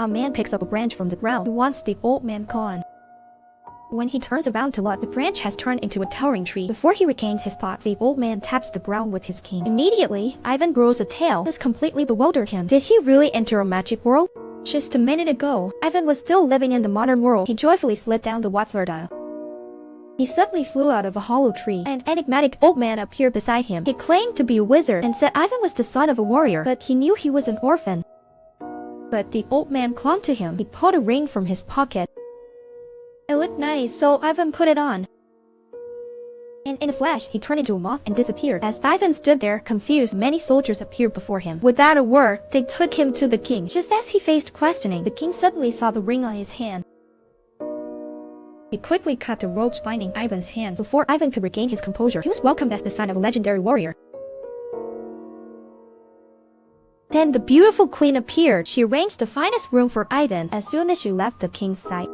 A man picks up a branch from the ground and wants the old man gone. When he turns around to look, the branch has turned into a towering tree. Before he regains his thoughts, the old man taps the ground with his cane. Immediately, Ivan grows a tail. This completely bewildered him. Did he really enter a magic world? Just a minute ago, Ivan was still living in the modern world. He joyfully slid down the water dial. He suddenly flew out of a hollow tree. An enigmatic old man appeared beside him. He claimed to be a wizard and said Ivan was the son of a warrior, but he knew he was an orphan. But the old man clung to him. He pulled a ring from his pocket. It looked nice, so Ivan put it on. And in a flash, he turned into a moth and disappeared. As Ivan stood there, confused, many soldiers appeared before him. Without a word, they took him to the king. Just as he faced questioning, the king suddenly saw the ring on his hand. He quickly cut the ropes binding Ivan's hands. Before Ivan could regain his composure, he was welcomed as the son of a legendary warrior. Then the beautiful queen appeared. She arranged the finest room for Ivan as soon as she left the king's sight.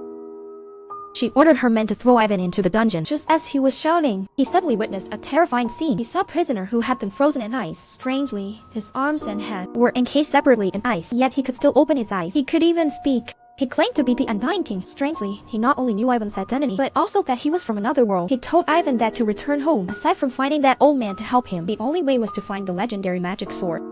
She ordered her men to throw Ivan into the dungeon. Just as he was shouting, he suddenly witnessed a terrifying scene. He saw a prisoner who had been frozen in ice. Strangely, his arms and head were encased separately in ice, yet he could still open his eyes. He could even speak. He claimed to be the Undying King. Strangely, he not only knew Ivan's identity, but also that he was from another world. He told Ivan that to return home, aside from finding that old man to help him, the only way was to find the legendary magic sword.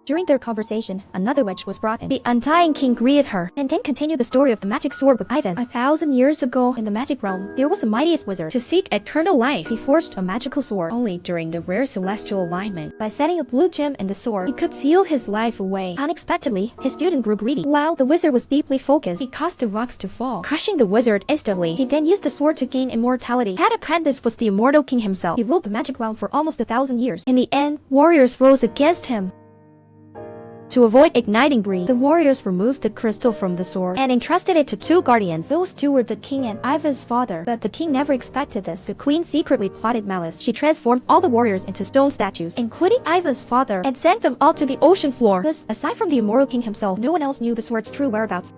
During their conversation, another witch was brought in. The Undying King greeted her, and then continued the story of the magic sword with Ivan. 1,000 years ago, in the magic realm, there was the mightiest wizard. To seek eternal life, he forged a magical sword. Only during the rare celestial alignment, by setting a blue gem in the sword, he could seal his life away. Unexpectedly, his student grew greedy. While the wizard was deeply focused, he caused the rocks to fall, crushing the wizard instantly. He then used the sword to gain immortality. That apprentice was the immortal king himself. He ruled the magic realm for almost 1,000 years. In the end, warriors rose against him. To avoid igniting greed, the warriors removed the crystal from the sword and entrusted it to two guardians. Those two were the king and Ivan's father, but the king never expected this. The queen secretly plotted malice. She transformed all the warriors into stone statues, including Ivan's father, and sent them all to the ocean floor. Thus, aside from the immortal king himself, no one else knew the sword's true whereabouts.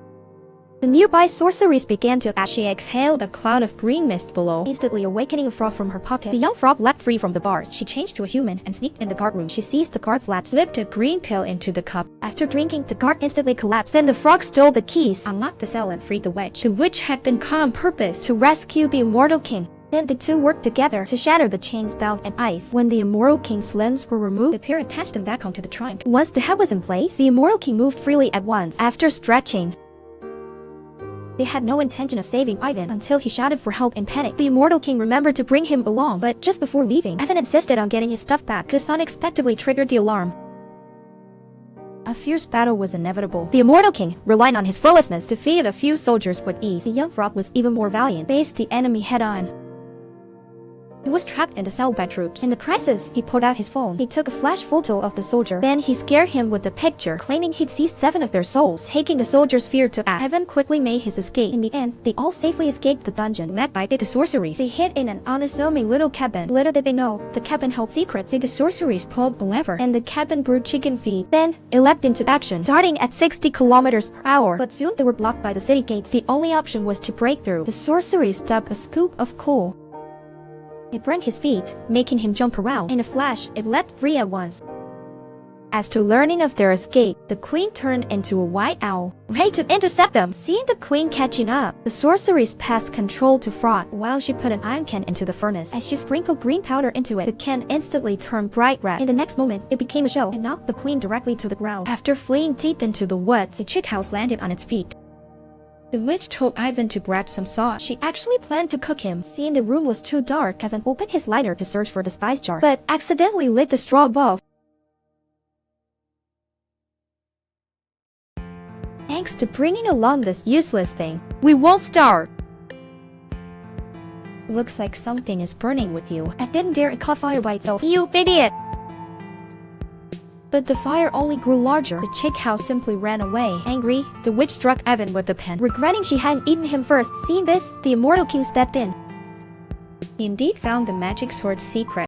The nearby sorceress began to act. She exhaled a cloud of green mist below, instantly awakening a frog from her pocket. The young frog leapt free from the bars. She changed to a human and sneaked in the guard room. She seized the guard's lap, slipped a green pill into the cup. After drinking, the guard instantly collapsed. Then the frog stole the keys, unlocked the cell, and freed the witch. The witch had been caught on purpose to rescue the immortal king. Then the two worked together to shatter the chains bound in ice. When the immortal king's limbs were removed, the pair attached them back onto the trunk. Once the head was in place, the immortal king moved freely at once. After stretching, they had no intention of saving Ivan until he shouted for help in panic. The immortal king remembered to bring him along, but just before leaving, Ivan insisted on getting his stuff back. This unexpectedly triggered the alarm. A fierce battle was inevitable. The immortal king, relying on his fearlessness, defeated a few soldiers with ease. The young frog was even more valiant, faced the enemy head-on. He was trapped in the cell by troops. In the crisis, he pulled out his phone. He took a flash photo of the soldier. Then he scared him with the picture, claiming he'd seized 7 of their souls, taking the soldiers' fear to act. Ivan quickly made his escape. In the end, they all safely escaped the dungeon, led by the sorceress. They hid in an unassuming little cabin. Little did they know, the cabin held secrets. The sorceress pulled a lever, and the cabin brewed chicken feed. Then, it leapt into action, darting at 60 kilometers per hour. But soon they were blocked by the city gates. The only option was to break through. The sorceress dug a scoop of coal. It burned his feet, making him jump around. In a flash, it leapt free at once. After learning of their escape, the queen turned into a white owl, ready to intercept them. Seeing the queen catching up, the sorceress passed control to Frog while she put an iron can into the furnace. As she sprinkled green powder into it, the can instantly turned bright red. In the next moment, it became a shell and knocked the queen directly to the ground. After fleeing deep into the woods, the chick house landed on its feet. The witch told Ivan to grab some salt. She actually planned to cook him. Seeing the room was too dark, Ivan opened his lighter to search for the spice jar, but accidentally lit the straw above. Thanks to bringing along this useless thing, we won't starve. Looks like something is burning with you. I didn't dare it caught fire by itself. You idiot! But the fire only grew larger. The chick house simply ran away. Angry, the witch struck Ivan with the pen, regretting she hadn't eaten him first. Seeing this, the immortal king stepped in. He indeed found the magic sword's secret.